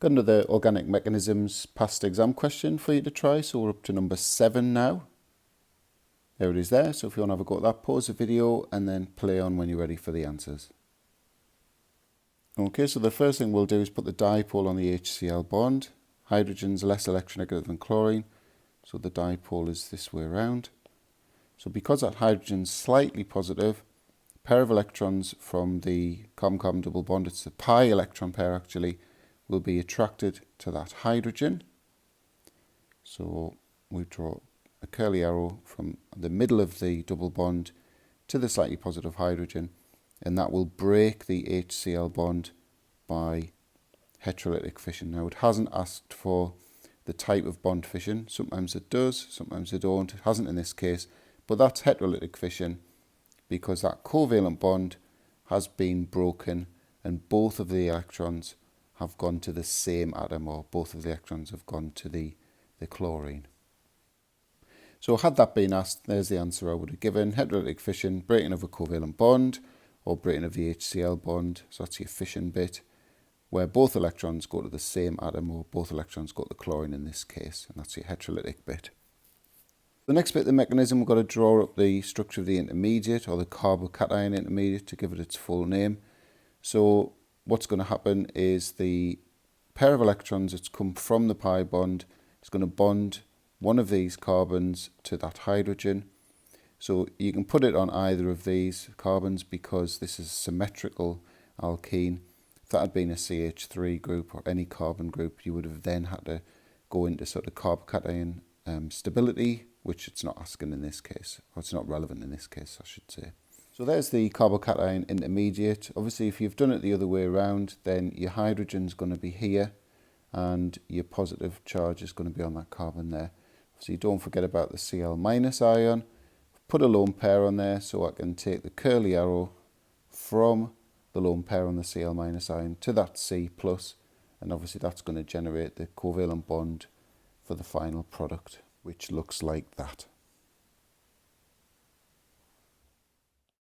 Got another organic mechanisms past exam question for you to try. So we're up to number 7 now. There it is there. So if you want to have a go at that, pause the video and then play on when you're ready for the answers. Okay, so the first thing we'll do is put the dipole on the HCl bond. Hydrogen's less electronegative than chlorine, so the dipole is this way around. So because that hydrogen's slightly positive, a pair of electrons from the carbon-carbon double bond, it's the pi electron pair actually, will be attracted to that hydrogen. So we draw a curly arrow from the middle of the double bond to the slightly positive hydrogen, and that will break the HCl bond by heterolytic fission. Now it hasn't asked for the type of bond fission. Sometimes it does, sometimes it don't. It hasn't in this case, but that's heterolytic fission because that covalent bond has been broken and both of the electrons have gone to the same atom, or both of the electrons have gone to the chlorine. So had that been asked, there's the answer I would have given. Heterolytic fission, breaking of a covalent bond, or breaking of the HCl bond, so that's your fission bit, where both electrons go to the same atom, or both electrons go to the chlorine in this case, and that's your heterolytic bit. The next bit of the mechanism, we've got to draw up the structure of the intermediate, or the carbocation intermediate, to give it its full name. So what's going to happen is the pair of electrons that's come from the pi bond is going to bond one of these carbons to that hydrogen. So you can put it on either of these carbons because this is a symmetrical alkene. If that had been a CH3 group or any carbon group, you would have then had to go into sort of carbocation stability, which it's not asking in this case, or it's not relevant in this case, I should say. So there's the carbocation intermediate. Obviously, if you've done it the other way around, then your hydrogen's going to be here and your positive charge is going to be on that carbon there. So don't forget about the Cl- ion. Put a lone pair on there so I can take the curly arrow from the lone pair on the Cl- ion to that C+, and obviously that's going to generate the covalent bond for the final product, which looks like that.